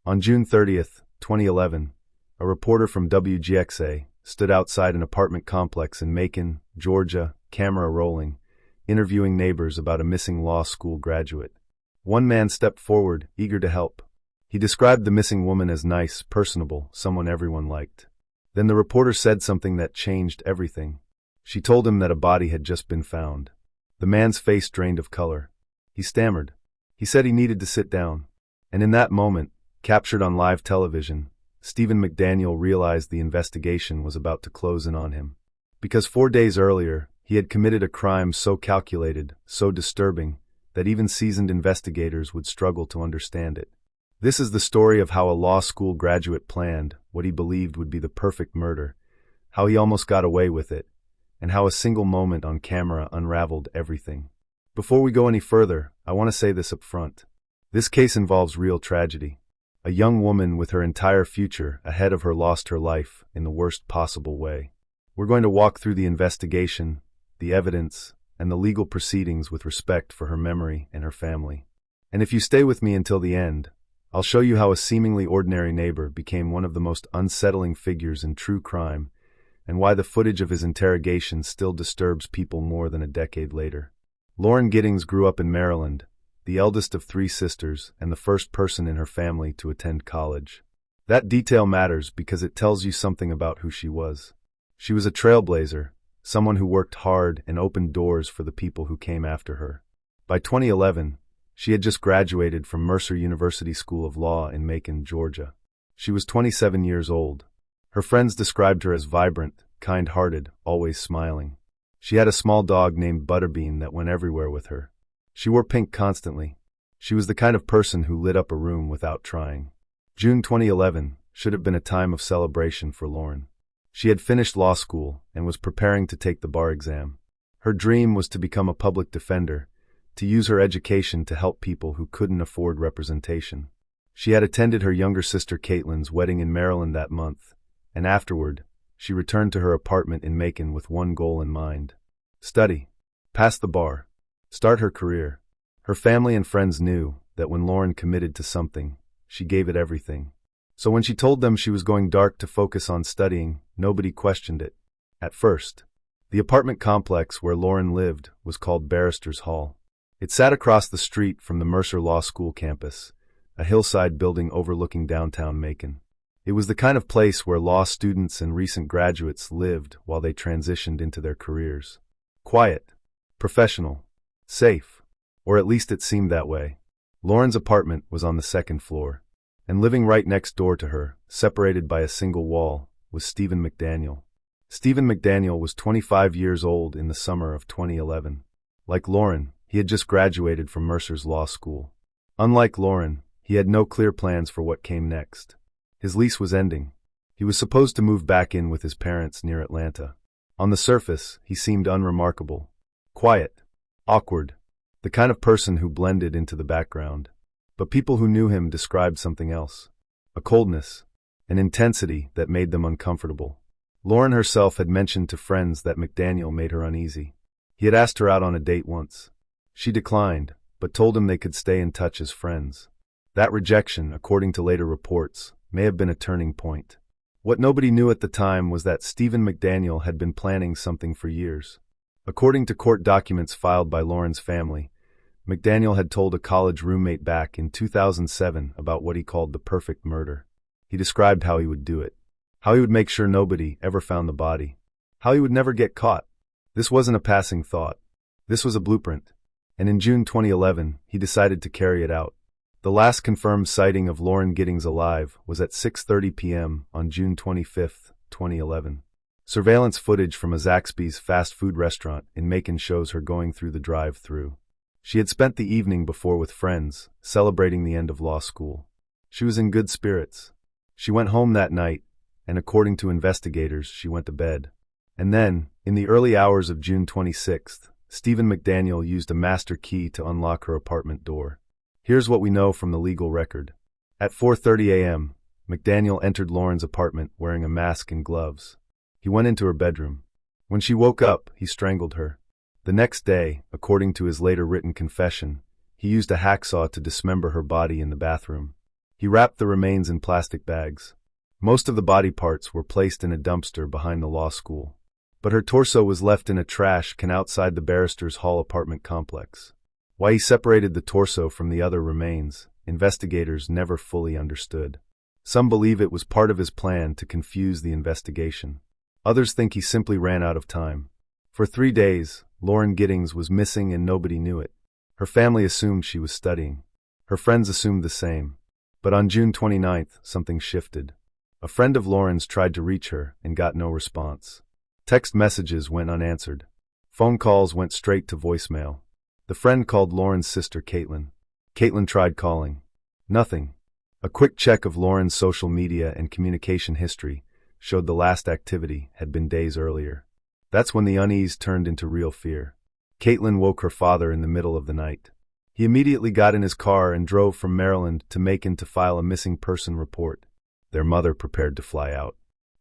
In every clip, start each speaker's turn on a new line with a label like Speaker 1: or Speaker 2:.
Speaker 1: On June 30th, 2011, a reporter from WGXA stood outside an apartment complex in Macon, Georgia, camera rolling, interviewing neighbors about a missing law school graduate. One man stepped forward, eager to help. He described the missing woman as nice, personable, someone everyone liked. Then the reporter said something that changed everything. She told him that a body had just been found. The man's face drained of color. He stammered. He said he needed to sit down. And in that moment, captured on live television, Stephen McDaniel realized the investigation was about to close in on him. Because 4 days earlier, he had committed a crime so calculated, so disturbing, that even seasoned investigators would struggle to understand it. This is the story of how a law school graduate planned what he believed would be the perfect murder, how he almost got away with it, and how a single moment on camera unraveled everything. Before we go any further, I want to say this up front. This case involves real tragedy. A young woman with her entire future ahead of her lost her life in the worst possible way. We're going to walk through the investigation, the evidence, and the legal proceedings with respect for her memory and her family. And if you stay with me until the end, I'll show you how a seemingly ordinary neighbor became one of the most unsettling figures in true crime, and why the footage of his interrogation still disturbs people more than a decade later. Lauren Giddings grew up in Maryland, the eldest of 3 sisters and the first person in her family to attend college. That detail matters because it tells you something about who she was. She was a trailblazer, someone who worked hard and opened doors for the people who came after her. By 2011, she had just graduated from Mercer University School of Law in Macon, Georgia. She was 27 years old. Her friends described her as vibrant, kind-hearted, always smiling. She had a small dog named Butterbean that went everywhere with her. She wore pink constantly. She was the kind of person who lit up a room without trying. June 2011 should have been a time of celebration for Lauren. She had finished law school and was preparing to take the bar exam. Her dream was to become a public defender, to use her education to help people who couldn't afford representation. She had attended her younger sister Caitlin's wedding in Maryland that month, and afterward, she returned to her apartment in Macon with one goal in mind: study, pass the bar, start her career. Her family and friends knew that when Lauren committed to something, she gave it everything. So when she told them she was going dark to focus on studying, nobody questioned it. At first, the apartment complex where Lauren lived was called Barrister's Hall. It sat across the street from the Mercer Law School campus, a hillside building overlooking downtown Macon. It was the kind of place where law students and recent graduates lived while they transitioned into their careers. Quiet, professional, safe, or at least it seemed that way. Lauren's apartment was on the 2nd floor, and living right next door to her, separated by a single wall, was Stephen McDaniel. Stephen McDaniel was 25 years old in the summer of 2011. Like Lauren, he had just graduated from Mercer's law school. Unlike Lauren, he had no clear plans for what came next. His lease was ending. He was supposed to move back in with his parents near Atlanta. On the surface, he seemed unremarkable. Quiet, awkward, the kind of person who blended into the background. But people who knew him described something else. A coldness, an intensity that made them uncomfortable. Lauren herself had mentioned to friends that McDaniel made her uneasy. He had asked her out on a date once. She declined, but told him they could stay in touch as friends. That rejection, according to later reports, may have been a turning point. What nobody knew at the time was that Stephen McDaniel had been planning something for years. According to court documents filed by Lauren's family, McDaniel had told a college roommate back in 2007 about what he called the perfect murder. He described how he would do it, how he would make sure nobody ever found the body, how he would never get caught. This wasn't a passing thought. This was a blueprint. And in June 2011, he decided to carry it out. The last confirmed sighting of Lauren Giddings alive was at 6:30 p.m. on June 25, 2011. Surveillance footage from a Zaxby's fast food restaurant in Macon shows her going through the drive-thru. She had spent the evening before with friends, celebrating the end of law school. She was in good spirits. She went home that night, and according to investigators, she went to bed. And then, in the early hours of June 26th, Stephen McDaniel used a master key to unlock her apartment door. Here's what we know from the legal record. At 4:30 a.m., McDaniel entered Lauren's apartment wearing a mask and gloves. He went into her bedroom. When she woke up, he strangled her. The next day, according to his later written confession, he used a hacksaw to dismember her body in the bathroom. He wrapped the remains in plastic bags. Most of the body parts were placed in a dumpster behind the law school, but her torso was left in a trash can outside the Barristers Hall apartment complex. Why he separated the torso from the other remains, investigators never fully understood. Some believe it was part of his plan to confuse the investigation. Others think he simply ran out of time. For 3 days, Lauren Giddings was missing and nobody knew it. Her family assumed she was studying. Her friends assumed the same. But on June 29th, something shifted. A friend of Lauren's tried to reach her and got no response. Text messages went unanswered. Phone calls went straight to voicemail. The friend called Lauren's sister Caitlin. Caitlin tried calling. Nothing. A quick check of Lauren's social media and communication history showed the last activity had been days earlier. That's when the unease turned into real fear. Caitlin woke her father in the middle of the night. He immediately got in his car and drove from Maryland to Macon to file a missing person report. Their mother prepared to fly out.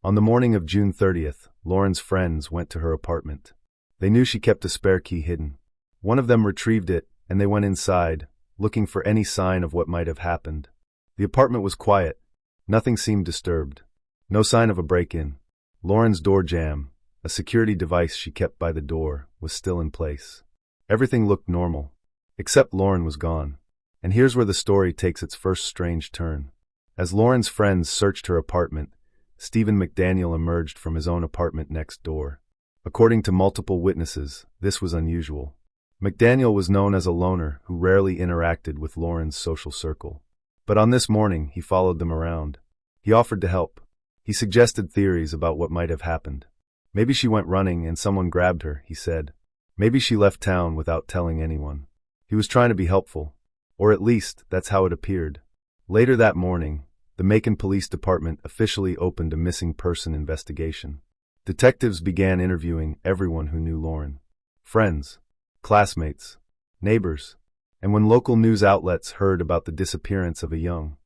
Speaker 1: On the morning of June 30th, Lauren's friends went to her apartment. They knew she kept a spare key hidden. One of them retrieved it, and they went inside, looking for any sign of what might have happened. The apartment was quiet. Nothing seemed disturbed. No sign of a break-in. Lauren's door jamb, a security device she kept by the door, was still in place. Everything looked normal. Except Lauren was gone. And here's where the story takes its first strange turn. As Lauren's friends searched her apartment, Stephen McDaniel emerged from his own apartment next door. According to multiple witnesses, this was unusual. McDaniel was known as a loner who rarely interacted with Lauren's social circle. But on this morning, he followed them around. He offered to help. He suggested theories about what might have happened. Maybe she went running and someone grabbed her, he said. Maybe she left town without telling anyone. He was trying to be helpful. Or at least, that's how it appeared. Later that morning, the Macon Police Department officially opened a missing person investigation. Detectives began interviewing everyone who knew Lauren. Friends, classmates, neighbors. And when local news outlets heard about the disappearance of a young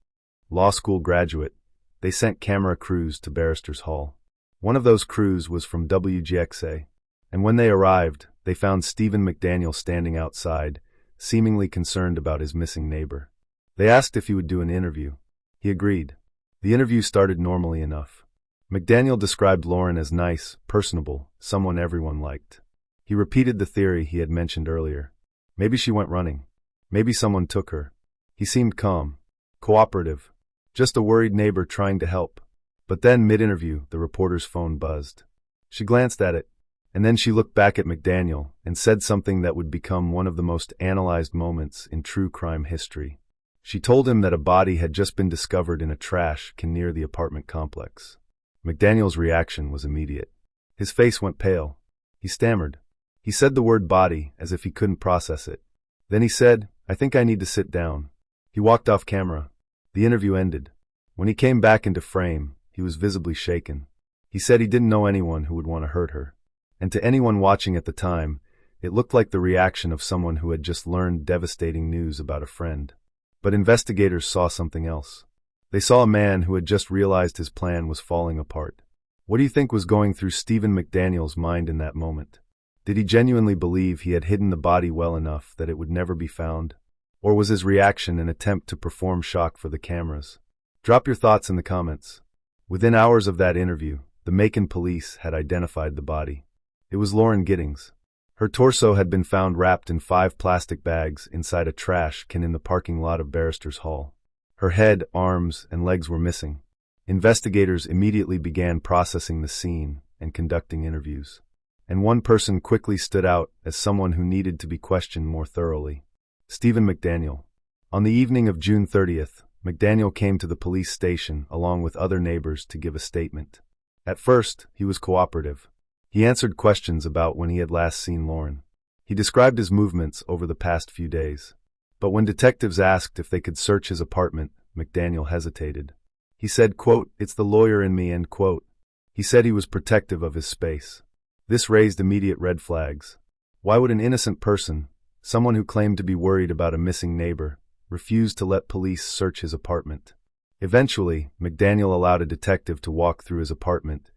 Speaker 1: law school graduate, they sent camera crews to Barristers Hall. One of those crews was from WGXA. And when they arrived, they found Stephen McDaniel standing outside, seemingly concerned about his missing neighbor. They asked if he would do an interview. He agreed. The interview started normally enough. McDaniel described Lauren as nice, personable, someone everyone liked. He repeated the theory he had mentioned earlier. Maybe she went running. Maybe someone took her. He seemed calm, cooperative, just a worried neighbor trying to help. But then, mid-interview, the reporter's phone buzzed. She glanced at it, and then she looked back at McDaniel and said something that would become one of the most analyzed moments in true crime history. She told him that a body had just been discovered in a trash can near the apartment complex. McDaniel's reaction was immediate. His face went pale. He stammered. He said the word body as if he couldn't process it. Then he said, "I think I need to sit down." He walked off camera. The interview ended. When he came back into frame, he was visibly shaken. He said he didn't know anyone who would want to hurt her. And to anyone watching at the time, it looked like the reaction of someone who had just learned devastating news about a friend. But investigators saw something else. They saw a man who had just realized his plan was falling apart. What do you think was going through Stephen McDaniel's mind in that moment? Did he genuinely believe he had hidden the body well enough that it would never be found? Or was his reaction an attempt to perform shock for the cameras? Drop your thoughts in the comments. Within hours of that interview, the Macon police had identified the body. It was Lauren Giddings. Her torso had been found wrapped in 5 plastic bags inside a trash can in the parking lot of Barristers Hall. Her head, arms, and legs were missing. Investigators immediately began processing the scene and conducting interviews. And one person quickly stood out as someone who needed to be questioned more thoroughly. Stephen McDaniel. On the evening of June 30th, McDaniel came to the police station along with other neighbors to give a statement. At first, he was cooperative. He answered questions about when he had last seen Lauren. He described his movements over the past few days. But when detectives asked if they could search his apartment, McDaniel hesitated. He said, quote, "It's the lawyer in me," end quote. He said he was protective of his space. This raised immediate red flags. Why would an innocent person, someone who claimed to be worried about a missing neighbor, refuse to let police search his apartment? Eventually, McDaniel allowed a detective to walk through his apartment,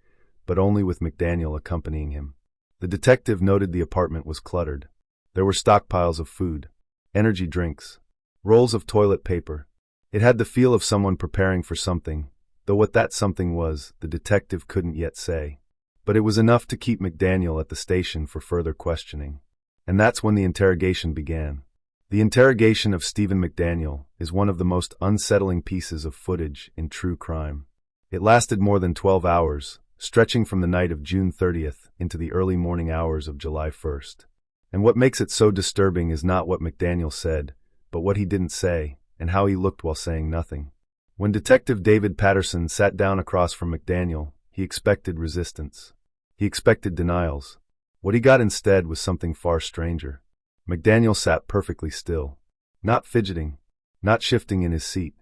Speaker 1: but only with McDaniel accompanying him. The detective noted the apartment was cluttered. There were stockpiles of food, energy drinks, rolls of toilet paper, It had the feel of someone preparing for something, though what that something was, the detective couldn't yet say. But it was enough to keep McDaniel at the station for further questioning. And that's when the interrogation began. The interrogation of Stephen McDaniel is one of the most unsettling pieces of footage in true crime. It lasted more than 12 hours, stretching from the night of June 30th into the early morning hours of July 1st. And what makes it so disturbing is not what McDaniel said, but what he didn't say, and how he looked while saying nothing. When Detective David Patterson sat down across from McDaniel, he expected resistance. He expected denials. What he got instead was something far stranger. McDaniel sat perfectly still, not fidgeting, not shifting in his seat,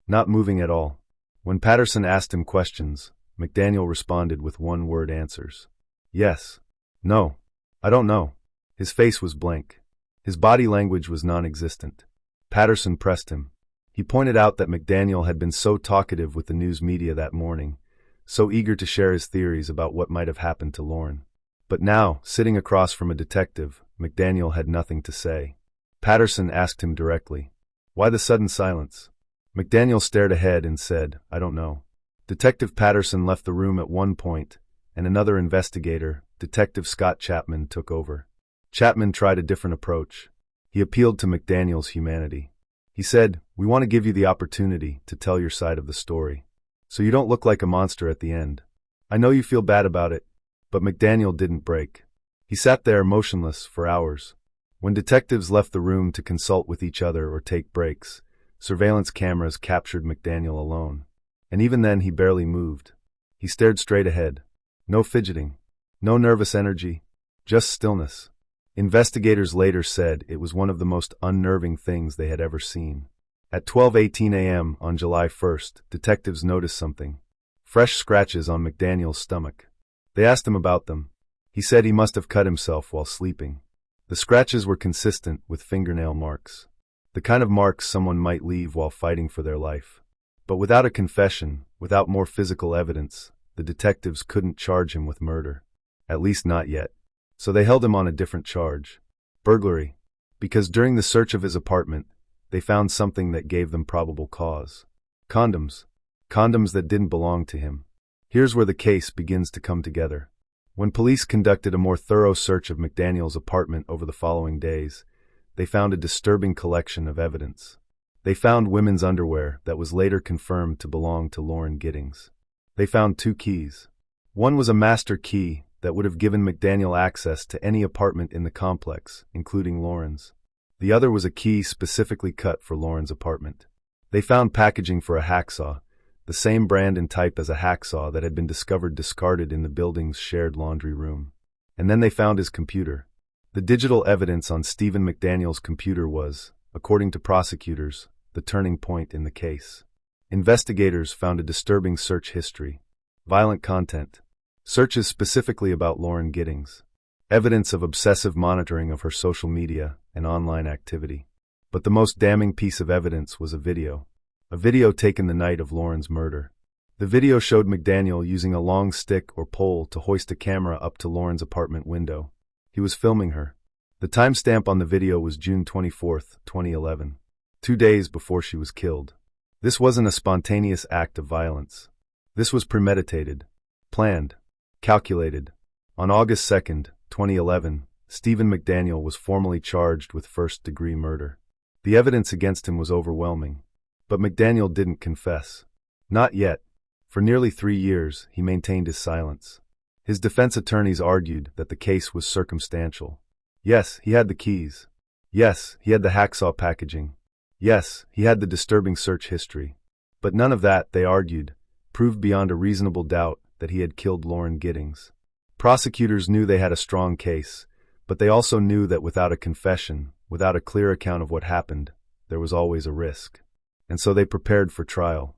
Speaker 1: not moving at all. When Patterson asked him questions, McDaniel responded with one-word answers. Yes. No. I don't know. His face was blank. His body language was non-existent. Patterson pressed him. He pointed out that McDaniel had been so talkative with the news media that morning, so eager to share his theories about what might have happened to Lauren. But now, sitting across from a detective, McDaniel had nothing to say. Patterson asked him directly, "Why the sudden silence?" McDaniel stared ahead and said, "I don't know." Detective Patterson left the room at one point, and another investigator, Detective Scott Chapman, took over. Chapman tried a different approach. He appealed to McDaniel's humanity. He said, "We want to give you the opportunity to tell your side of the story, so you don't look like a monster at the end. I know you feel bad about it." But McDaniel didn't break. He sat there motionless for hours. When detectives left the room to consult with each other or take breaks, surveillance cameras captured McDaniel alone. And even then he barely moved. He stared straight ahead. No fidgeting. No nervous energy. Just stillness. Investigators later said it was one of the most unnerving things they had ever seen. At 12:18 a.m. on July 1st, detectives noticed something. Fresh scratches on McDaniel's stomach. They asked him about them. He said he must have cut himself while sleeping. The scratches were consistent with fingernail marks. The kind of marks someone might leave while fighting for their life. But without a confession, without more physical evidence, the detectives couldn't charge him with murder. At least not yet. So they held him on a different charge. Burglary. Because during the search of his apartment, they found something that gave them probable cause. Condoms. Condoms that didn't belong to him. Here's where the case begins to come together. When police conducted a more thorough search of McDaniel's apartment over the following days, they found a disturbing collection of evidence. They found women's underwear that was later confirmed to belong to Lauren Giddings. They found 2 keys. One was a master key that would have given McDaniel access to any apartment in the complex, including Lauren's. The other was a key specifically cut for Lauren's apartment. They found packaging for a hacksaw, the same brand and type as a hacksaw that had been discovered discarded in the building's shared laundry room. And then they found his computer. The digital evidence on Stephen McDaniel's computer was, according to prosecutors, the turning point in the case. Investigators found a disturbing search history. Violent content. Searches specifically about Lauren Giddings. Evidence of obsessive monitoring of her social media and online activity. But the most damning piece of evidence was a video. A video taken the night of Lauren's murder. The video showed McDaniel using a long stick or pole to hoist a camera up to Lauren's apartment window. He was filming her. The timestamp on the video was June 24th, 2011, 2 days before she was killed. This wasn't a spontaneous act of violence. This was premeditated, planned, calculated. On August 2nd, 2011, Stephen McDaniel was formally charged with first-degree murder. The evidence against him was overwhelming. But McDaniel didn't confess. Not yet. For nearly 3 years, he maintained his silence. His defense attorneys argued that the case was circumstantial. Yes, he had the keys. Yes, he had the hacksaw packaging. Yes, he had the disturbing search history. But none of that, they argued, proved beyond a reasonable doubt that he had killed Lauren Giddings. Prosecutors knew they had a strong case, but they also knew that without a confession, without a clear account of what happened, there was always a risk. And so they prepared for trial.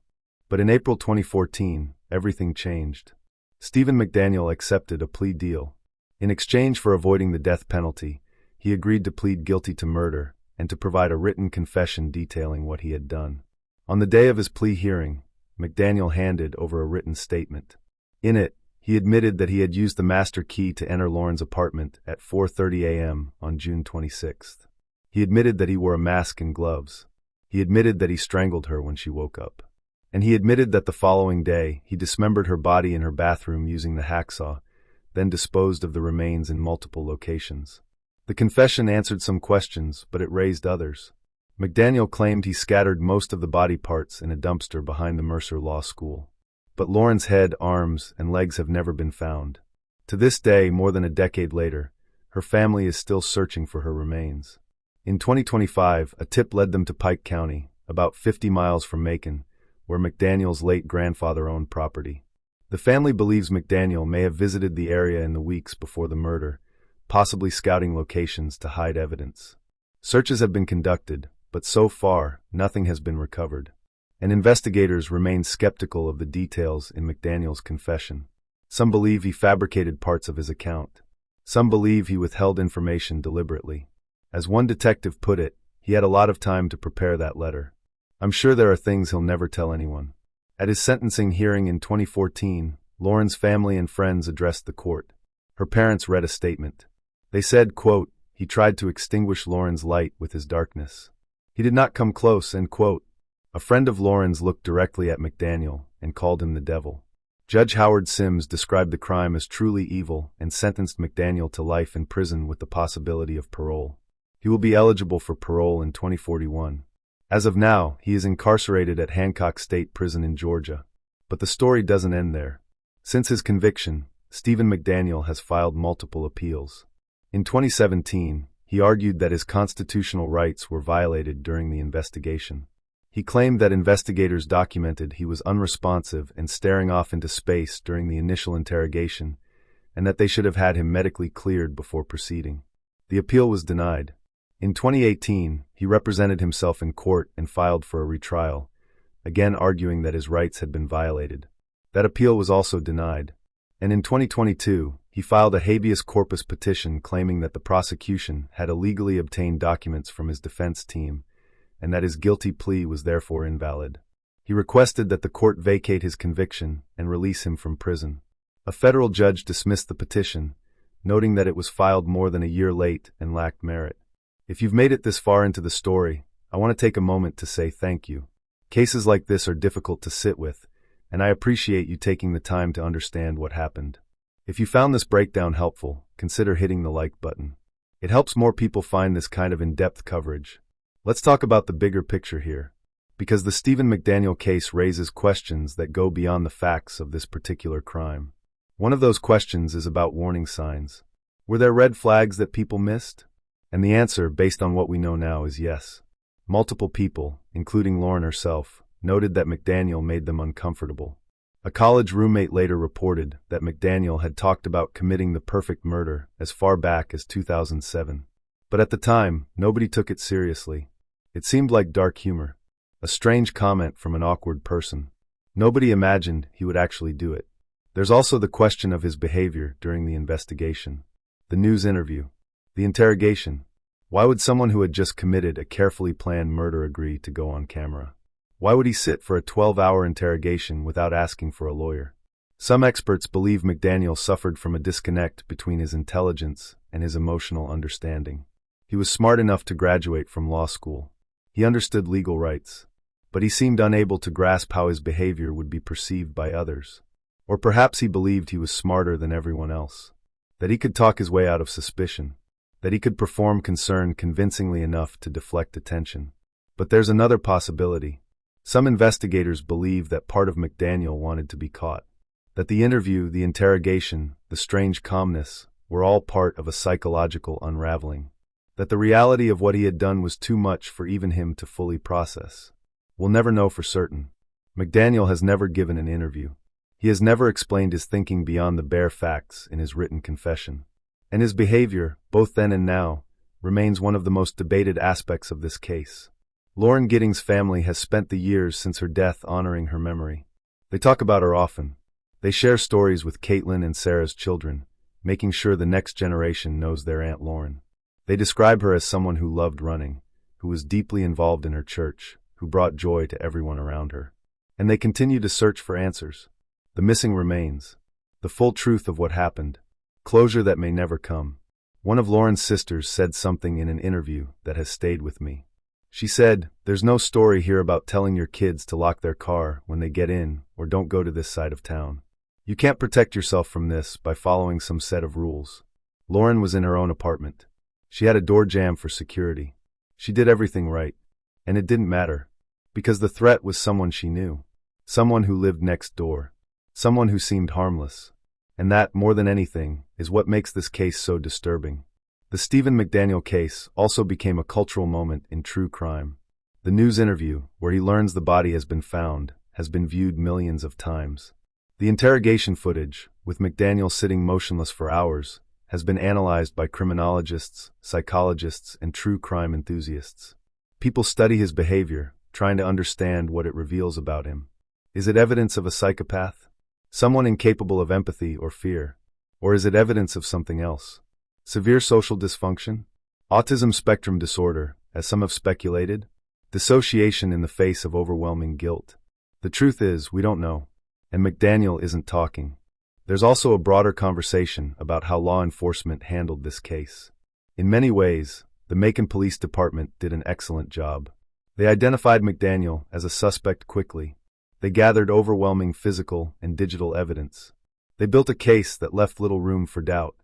Speaker 1: But in April 2014, everything changed. Stephen McDaniel accepted a plea deal. In exchange for avoiding the death penalty, he agreed to plead guilty to murder and to provide a written confession detailing what he had done. On the day of his plea hearing, McDaniel handed over a written statement. In it, he admitted that he had used the master key to enter Lauren's apartment at 4:30 a.m. on June 26th. He admitted that he wore a mask and gloves. He admitted that he strangled her when she woke up. And he admitted that the following day, he dismembered her body in her bathroom using the hacksaw, then disposed of the remains in multiple locations. The confession answered some questions, but it raised others. McDaniel claimed he scattered most of the body parts in a dumpster behind the Mercer Law School. But Lauren's head, arms, and legs have never been found. To this day, more than a decade later, her family is still searching for her remains. In 2025, a tip led them to Pike County, about 50 miles from Macon, where McDaniel's late grandfather owned property. The family believes McDaniel may have visited the area in the weeks before the murder, possibly scouting locations to hide evidence. Searches have been conducted, but so far, nothing has been recovered. And investigators remain skeptical of the details in McDaniel's confession. Some believe he fabricated parts of his account. Some believe he withheld information deliberately. As one detective put it, he had a lot of time to prepare that letter. I'm sure there are things he'll never tell anyone. At his sentencing hearing in 2014, Lauren's family and friends addressed the court. Her parents read a statement. They said, quote, "He tried to extinguish Lauren's light with his darkness. He did not come close," end quote. A friend of Lauren's looked directly at McDaniel and called him the devil. Judge Howard Sims described the crime as truly evil and sentenced McDaniel to life in prison with the possibility of parole. He will be eligible for parole in 2041. As of now, he is incarcerated at Hancock State Prison in Georgia. But the story doesn't end there. Since his conviction, Stephen McDaniel has filed multiple appeals. In 2017, he argued that his constitutional rights were violated during the investigation. He claimed that investigators documented he was unresponsive and staring off into space during the initial interrogation, and that they should have had him medically cleared before proceeding. The appeal was denied. In 2018, he represented himself in court and filed for a retrial, again arguing that his rights had been violated. That appeal was also denied. And in 2022, he filed a habeas corpus petition claiming that the prosecution had illegally obtained documents from his defense team, and that his guilty plea was therefore invalid. He requested that the court vacate his conviction and release him from prison. A federal judge dismissed the petition, noting that it was filed more than a year late and lacked merit. If you've made it this far into the story, I want to take a moment to say thank you. Cases like this are difficult to sit with, and I appreciate you taking the time to understand what happened. If you found this breakdown helpful, consider hitting the like button. It helps more people find this kind of in-depth coverage. Let's talk about the bigger picture here, because the Stephen McDaniel case raises questions that go beyond the facts of this particular crime. One of those questions is about warning signs. Were there red flags that people missed? And the answer, based on what we know now, is yes. Multiple people, including Lauren herself, noted that McDaniel made them uncomfortable. A college roommate later reported that McDaniel had talked about committing the perfect murder as far back as 2007. But at the time, nobody took it seriously. It seemed like dark humor, a strange comment from an awkward person. Nobody imagined he would actually do it. There's also the question of his behavior during the investigation. The news interview. The interrogation. Why would someone who had just committed a carefully planned murder agree to go on camera? Why would he sit for a 12-hour interrogation without asking for a lawyer? Some experts believe McDaniel suffered from a disconnect between his intelligence and his emotional understanding. He was smart enough to graduate from law school. He understood legal rights, but he seemed unable to grasp how his behavior would be perceived by others. Or perhaps he believed he was smarter than everyone else, that he could talk his way out of suspicion, that he could perform concern convincingly enough to deflect attention. But there's another possibility. Some investigators believe that part of McDaniel wanted to be caught, that the interview, the interrogation, the strange calmness were all part of a psychological unraveling, that the reality of what he had done was too much for even him to fully process. We'll never know for certain. McDaniel has never given an interview. He has never explained his thinking beyond the bare facts in his written confession. And his behavior, both then and now, remains one of the most debated aspects of this case. Lauren Giddings' family has spent the years since her death honoring her memory. They talk about her often. They share stories with Caitlin and Sarah's children, making sure the next generation knows their Aunt Lauren. They describe her as someone who loved running, who was deeply involved in her church, who brought joy to everyone around her. And they continue to search for answers. The missing remains, the full truth of what happened, closure that may never come. One of Lauren's sisters said something in an interview that has stayed with me. She said, "There's no story here about telling your kids to lock their car when they get in or don't go to this side of town. You can't protect yourself from this by following some set of rules." Lauren was in her own apartment. She had a door jamb for security. She did everything right. And it didn't matter. Because the threat was someone she knew. Someone who lived next door. Someone who seemed harmless. And that, more than anything, is what makes this case so disturbing. The Stephen McDaniel case also became a cultural moment in true crime. The news interview, where he learns the body has been found, has been viewed millions of times. The interrogation footage, with McDaniel sitting motionless for hours, has been analyzed by criminologists, psychologists, and true crime enthusiasts. People study his behavior, trying to understand what it reveals about him. Is it evidence of a psychopath? Someone incapable of empathy or fear? Or is it evidence of something else? Severe social dysfunction? Autism spectrum disorder, as some have speculated? Dissociation in the face of overwhelming guilt? The truth is, we don't know. And McDaniel isn't talking. There's also a broader conversation about how law enforcement handled this case. In many ways, the Macon Police Department did an excellent job. They identified McDaniel as a suspect quickly. They gathered overwhelming physical and digital evidence. They built a case that left little room for doubt.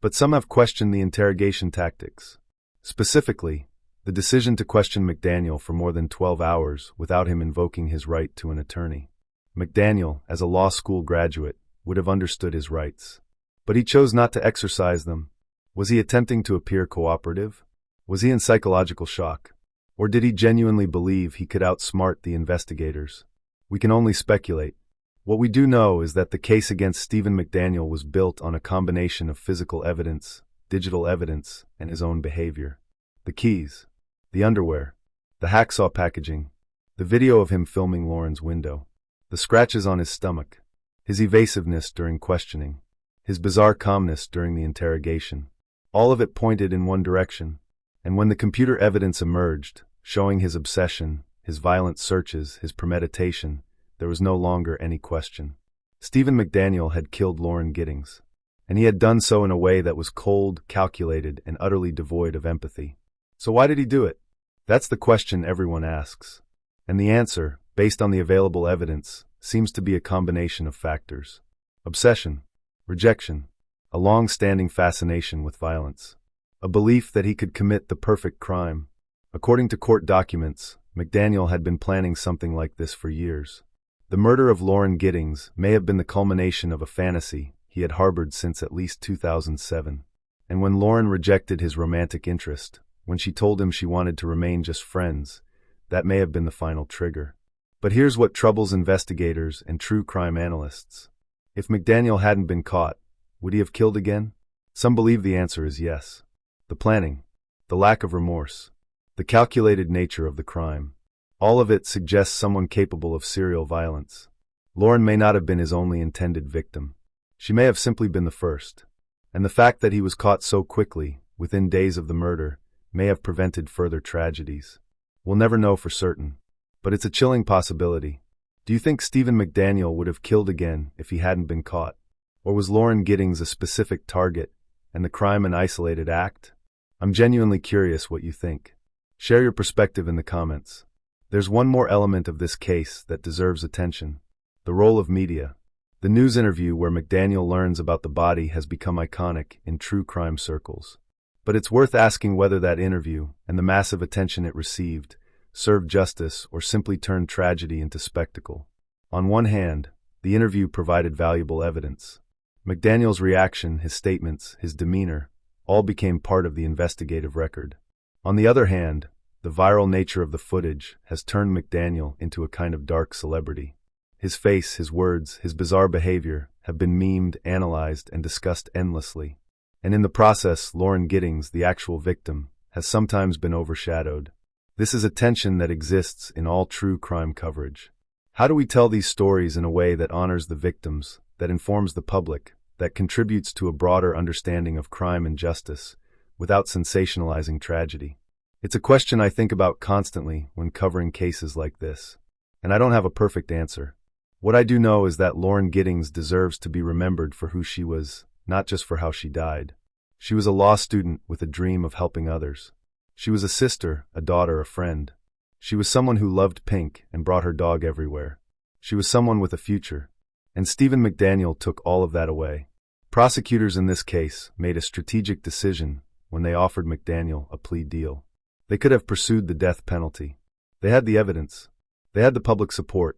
Speaker 1: But some have questioned the interrogation tactics. Specifically, the decision to question McDaniel for more than 12 hours without him invoking his right to an attorney. McDaniel, as a law school graduate, would have understood his rights. But he chose not to exercise them. Was he attempting to appear cooperative? Was he in psychological shock? Or did he genuinely believe he could outsmart the investigators? We can only speculate. What we do know is that the case against Stephen McDaniel was built on a combination of physical evidence, digital evidence, and his own behavior. The keys, the underwear, the hacksaw packaging, the video of him filming Lauren's window, the scratches on his stomach, his evasiveness during questioning, his bizarre calmness during the interrogation. All of it pointed in one direction. And when the computer evidence emerged, showing his obsession, his violent searches, his premeditation, there was no longer any question. Stephen McDaniel had killed Lauren Giddings, and he had done so in a way that was cold, calculated, and utterly devoid of empathy. So why did he do it? That's the question everyone asks. And the answer, based on the available evidence, seems to be a combination of factors. Obsession, rejection, a long-standing fascination with violence, a belief that he could commit the perfect crime. According to court documents, McDaniel had been planning something like this for years. The murder of Lauren Giddings may have been the culmination of a fantasy he had harbored since at least 2007. And when Lauren rejected his romantic interest, when she told him she wanted to remain just friends, that may have been the final trigger. But here's what troubles investigators and true crime analysts. If McDaniel hadn't been caught, would he have killed again? Some believe the answer is yes. The planning, the lack of remorse, the calculated nature of the crime, all of it suggests someone capable of serial violence. Lauren may not have been his only intended victim. She may have simply been the first. And the fact that he was caught so quickly, within days of the murder, may have prevented further tragedies. We'll never know for certain. But it's a chilling possibility. Do you think Stephen McDaniel would have killed again if he hadn't been caught? Or was Lauren Giddings a specific target, and the crime an isolated act? I'm genuinely curious what you think. Share your perspective in the comments. There's one more element of this case that deserves attention. The role of media. The news interview where McDaniel learns about the body has become iconic in true crime circles. But it's worth asking whether that interview, and the massive attention it received, served justice or simply turned tragedy into spectacle. On one hand, the interview provided valuable evidence. McDaniel's reaction, his statements, his demeanor, all became part of the investigative record. On the other hand, the viral nature of the footage has turned McDaniel into a kind of dark celebrity. His face, his words, his bizarre behavior have been memed, analyzed, and discussed endlessly. And in the process, Lauren Giddings, the actual victim, has sometimes been overshadowed. This is a tension that exists in all true crime coverage. How do we tell these stories in a way that honors the victims, that informs the public, that contributes to a broader understanding of crime and justice, without sensationalizing tragedy? It's a question I think about constantly when covering cases like this. And I don't have a perfect answer. What I do know is that Lauren Giddings deserves to be remembered for who she was, not just for how she died. She was a law student with a dream of helping others. She was a sister, a daughter, a friend. She was someone who loved pink and brought her dog everywhere. She was someone with a future. And Stephen McDaniel took all of that away. Prosecutors in this case made a strategic decision when they offered McDaniel a plea deal. They could have pursued the death penalty. They had the evidence. They had the public support.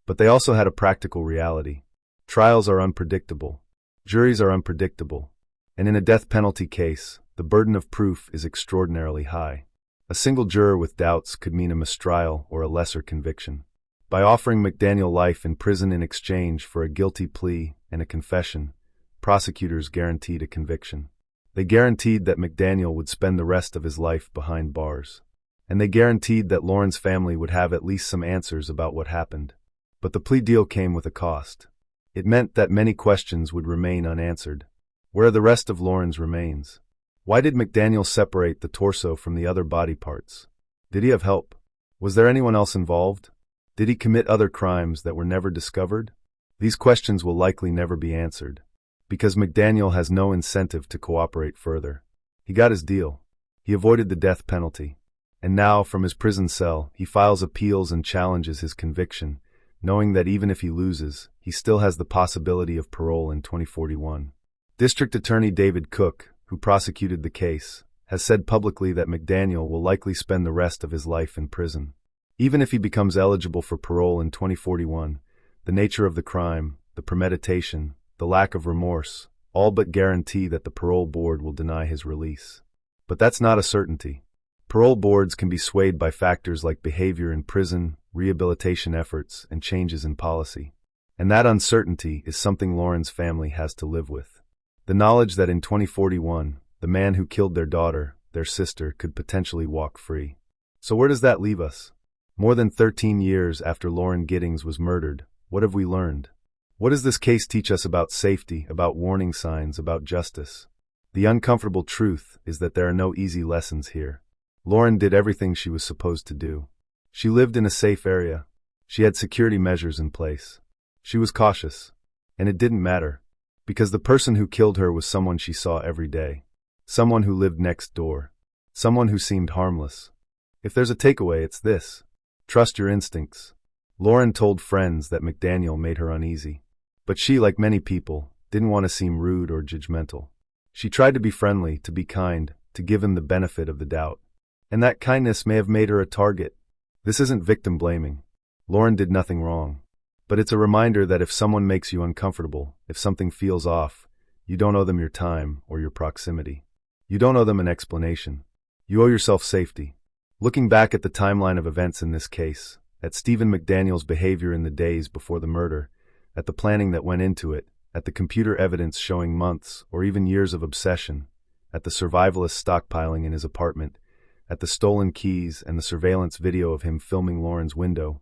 Speaker 1: But they also had a practical reality. Trials are unpredictable. Juries are unpredictable. And in a death penalty case, the burden of proof is extraordinarily high. A single juror with doubts could mean a mistrial or a lesser conviction. By offering McDaniel life in prison in exchange for a guilty plea and a confession, prosecutors guaranteed a conviction. They guaranteed that McDaniel would spend the rest of his life behind bars. And they guaranteed that Lauren's family would have at least some answers about what happened. But the plea deal came with a cost. It meant that many questions would remain unanswered. Where are the rest of Lauren's remains? Why did McDaniel separate the torso from the other body parts? Did he have help? Was there anyone else involved? Did he commit other crimes that were never discovered? These questions will likely never be answered, because McDaniel has no incentive to cooperate further. He got his deal. He avoided the death penalty. And now, from his prison cell, he files appeals and challenges his conviction, knowing that even if he loses, he still has the possibility of parole in 2041. District Attorney David Cook, who prosecuted the case, has said publicly that McDaniel will likely spend the rest of his life in prison. Even if he becomes eligible for parole in 2041, the nature of the crime, the premeditation, the lack of remorse, all but guarantee that the parole board will deny his release. But that's not a certainty. Parole boards can be swayed by factors like behavior in prison, rehabilitation efforts, and changes in policy. And that uncertainty is something Lauren's family has to live with. The knowledge that in 2041, the man who killed their daughter, their sister, could potentially walk free. So where does that leave us? More than 13 years after Lauren Giddings was murdered, what have we learned? What does this case teach us about safety, about warning signs, about justice? The uncomfortable truth is that there are no easy lessons here. Lauren did everything she was supposed to do. She lived in a safe area. She had security measures in place. She was cautious. And it didn't matter. Because the person who killed her was someone she saw every day. Someone who lived next door. Someone who seemed harmless. If there's a takeaway, it's this. Trust your instincts. Lauren told friends that McDaniel made her uneasy. But she, like many people, didn't want to seem rude or judgmental. She tried to be friendly, to be kind, to give him the benefit of the doubt. And that kindness may have made her a target. This isn't victim blaming. Lauren did nothing wrong. But it's a reminder that if someone makes you uncomfortable, if something feels off, you don't owe them your time or your proximity. You don't owe them an explanation. You owe yourself safety. Looking back at the timeline of events in this case, at Stephen McDaniel's behavior in the days before the murder, at the planning that went into it, at the computer evidence showing months or even years of obsession, at the survivalist stockpiling in his apartment, at the stolen keys and the surveillance video of him filming Lauren's window,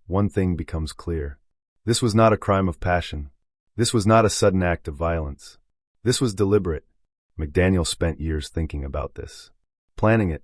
Speaker 1: one thing becomes clear. This was not a crime of passion. This was not a sudden act of violence. This was deliberate. McDaniel spent years thinking about this, planning it,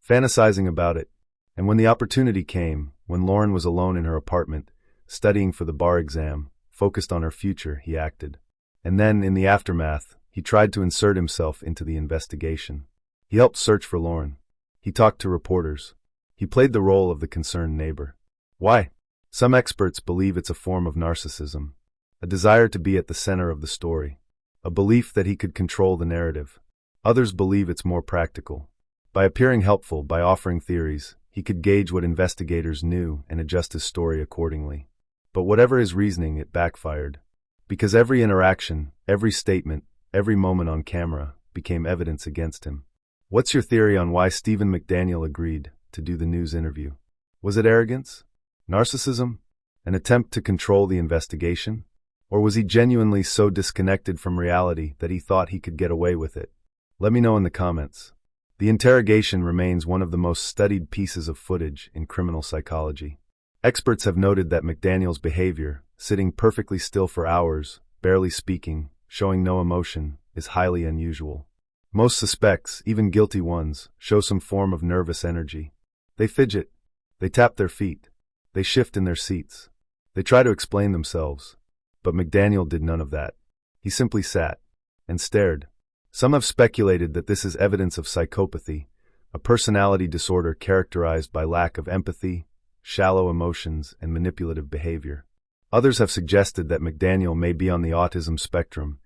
Speaker 1: fantasizing about it, and when the opportunity came, when Lauren was alone in her apartment, studying for the bar exam, focused on her future, he acted. And then, in the aftermath, he tried to insert himself into the investigation. He helped search for Lauren. He talked to reporters. He played the role of the concerned neighbor. Why? Some experts believe it's a form of narcissism, a desire to be at the center of the story, a belief that he could control the narrative. Others believe it's more practical. By appearing helpful, by offering theories, he could gauge what investigators knew and adjust his story accordingly. But whatever his reasoning, it backfired. Because every interaction, every statement, every moment on camera became evidence against him. What's your theory on why Stephen McDaniel agreed to do the news interview? Was it arrogance? Narcissism? An attempt to control the investigation? Or was he genuinely so disconnected from reality that he thought he could get away with it? Let me know in the comments. The interrogation remains one of the most studied pieces of footage in criminal psychology. Experts have noted that McDaniel's behavior, sitting perfectly still for hours, barely speaking, showing no emotion, is highly unusual. Most suspects, even guilty ones, show some form of nervous energy. They fidget. They tap their feet. They shift in their seats. They try to explain themselves. But McDaniel did none of that. He simply sat and stared. Some have speculated that this is evidence of psychopathy, a personality disorder characterized by lack of empathy, shallow emotions, and manipulative behavior. Others have suggested that McDaniel may be on the autism spectrum,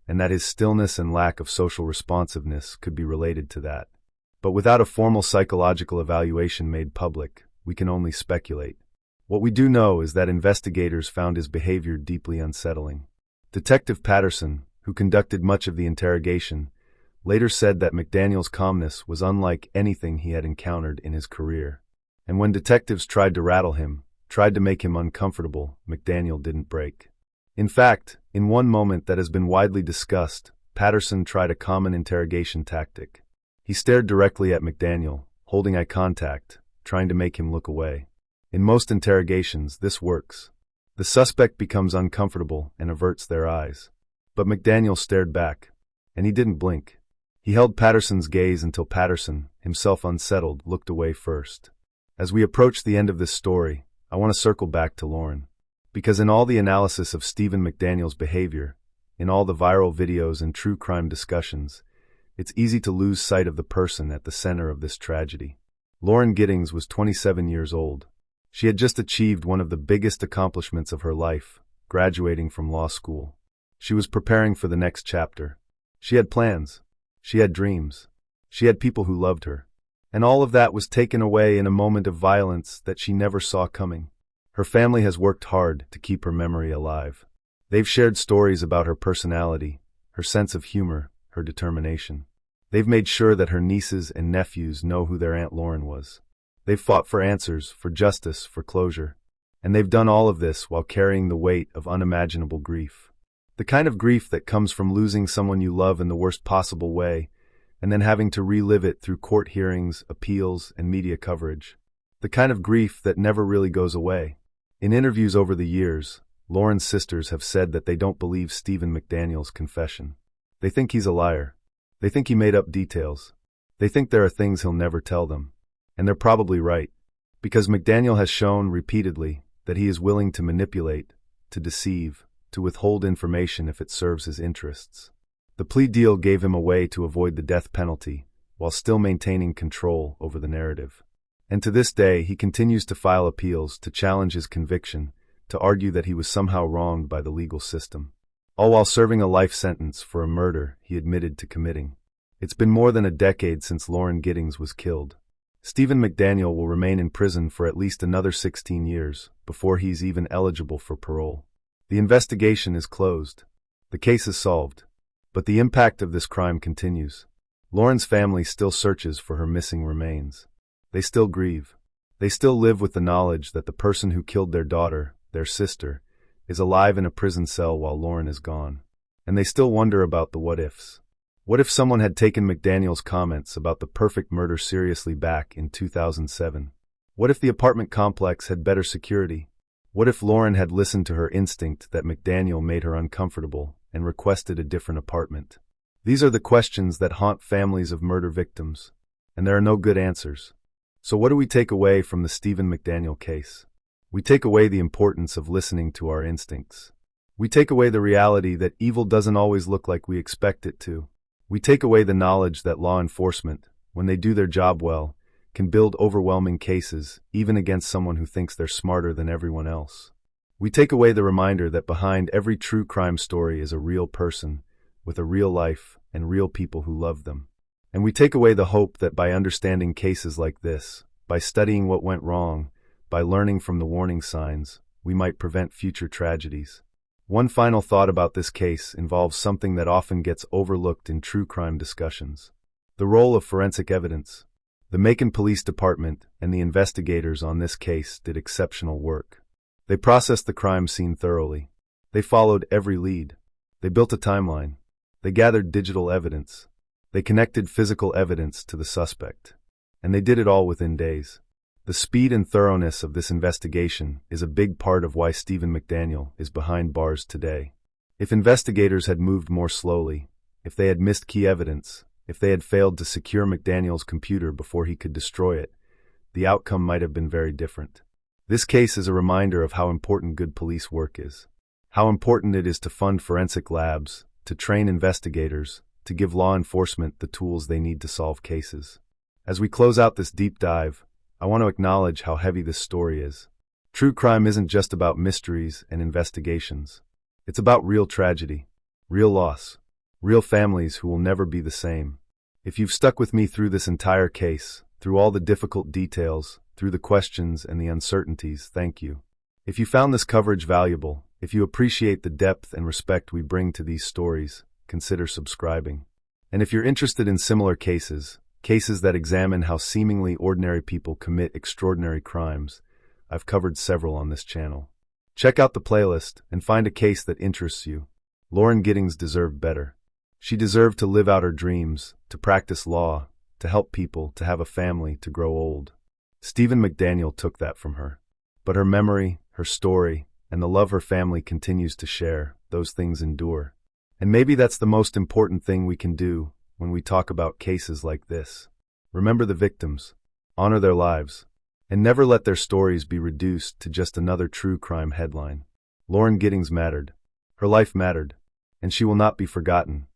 Speaker 1: and that his stillness and lack of social responsiveness could be related to that. But without a formal psychological evaluation made public, we can only speculate. What we do know is that investigators found his behavior deeply unsettling. Detective Patterson, who conducted much of the interrogation, later said that McDaniel's calmness was unlike anything he had encountered in his career. And when detectives tried to rattle him, tried to make him uncomfortable, McDaniel didn't break. In fact, in one moment that has been widely discussed, Patterson tried a common interrogation tactic. He stared directly at McDaniel, holding eye contact, trying to make him look away. In most interrogations, this works. The suspect becomes uncomfortable and averts their eyes. But McDaniel stared back, and he didn't blink. He held Patterson's gaze until Patterson, himself unsettled, looked away first. As we approach the end of this story, I want to circle back to Lauren. Because in all the analysis of Stephen McDaniel's behavior, in all the viral videos and true crime discussions, it's easy to lose sight of the person at the center of this tragedy. Lauren Giddings was 27 years old. She had just achieved one of the biggest accomplishments of her life, graduating from law school. She was preparing for the next chapter. She had plans. She had dreams. She had people who loved her. And all of that was taken away in a moment of violence that she never saw coming. Her family has worked hard to keep her memory alive. They've shared stories about her personality, her sense of humor, her determination. They've made sure that her nieces and nephews know who their Aunt Lauren was. They've fought for answers, for justice, for closure. And they've done all of this while carrying the weight of unimaginable grief. The kind of grief that comes from losing someone you love in the worst possible way, and then having to relive it through court hearings, appeals, and media coverage. The kind of grief that never really goes away. In interviews over the years, Lauren's sisters have said that they don't believe Stephen McDaniel's confession. They think he's a liar. They think he made up details. They think there are things he'll never tell them. And they're probably right, because McDaniel has shown repeatedly that he is willing to manipulate, to deceive, to withhold information if it serves his interests. The plea deal gave him a way to avoid the death penalty, while still maintaining control over the narrative. And to this day, he continues to file appeals to challenge his conviction, to argue that he was somehow wronged by the legal system. All while serving a life sentence for a murder he admitted to committing. It's been more than a decade since Lauren Giddings was killed. Stephen McDaniel will remain in prison for at least another 16 years, before he's even eligible for parole. The investigation is closed. The case is solved. But the impact of this crime continues. Lauren's family still searches for her missing remains. They still grieve. They still live with the knowledge that the person who killed their daughter, their sister, is alive in a prison cell while Lauren is gone. And they still wonder about the what-ifs. What if someone had taken McDaniel's comments about the perfect murder seriously back in 2007? What if the apartment complex had better security? What if Lauren had listened to her instinct that McDaniel made her uncomfortable and requested a different apartment? These are the questions that haunt families of murder victims, and there are no good answers. So what do we take away from the Stephen McDaniel case? We take away the importance of listening to our instincts. We take away the reality that evil doesn't always look like we expect it to. We take away the knowledge that law enforcement, when they do their job well, can build overwhelming cases, even against someone who thinks they're smarter than everyone else. We take away the reminder that behind every true crime story is a real person, with a real life and real people who love them. And we take away the hope that by understanding cases like this, by studying what went wrong, by learning from the warning signs, we might prevent future tragedies. One final thought about this case involves something that often gets overlooked in true crime discussions: the role of forensic evidence. The Macon Police Department and the investigators on this case did exceptional work. They processed the crime scene thoroughly. They followed every lead. They built a timeline. They gathered digital evidence. They connected physical evidence to the suspect. And they did it all within days. The speed and thoroughness of this investigation is a big part of why Stephen McDaniel is behind bars today. If investigators had moved more slowly, if they had missed key evidence, if they had failed to secure McDaniel's computer before he could destroy it, the outcome might have been very different. This case is a reminder of how important good police work is. How important it is to fund forensic labs, to train investigators, to give law enforcement the tools they need to solve cases. As we close out this deep dive, I want to acknowledge how heavy this story is. True crime isn't just about mysteries and investigations. It's about real tragedy, real loss, real families who will never be the same. If you've stuck with me through this entire case, through all the difficult details, through the questions and the uncertainties, thank you. If you found this coverage valuable, if you appreciate the depth and respect we bring to these stories, consider subscribing. And if you're interested in similar cases that examine how seemingly ordinary people commit extraordinary crimes, I've covered several on this channel. Check out the playlist and find a case that interests you. Lauren Giddings deserved better. She deserved to live out her dreams, to practice law, to help people, to have a family, to grow old. Stephen McDaniel took that from her. But her memory, her story, and the love her family continues to share, those things endure. And maybe that's the most important thing we can do when we talk about cases like this. Remember the victims, honor their lives, and never let their stories be reduced to just another true crime headline. Lauren Giddings mattered. Her life mattered, and she will not be forgotten,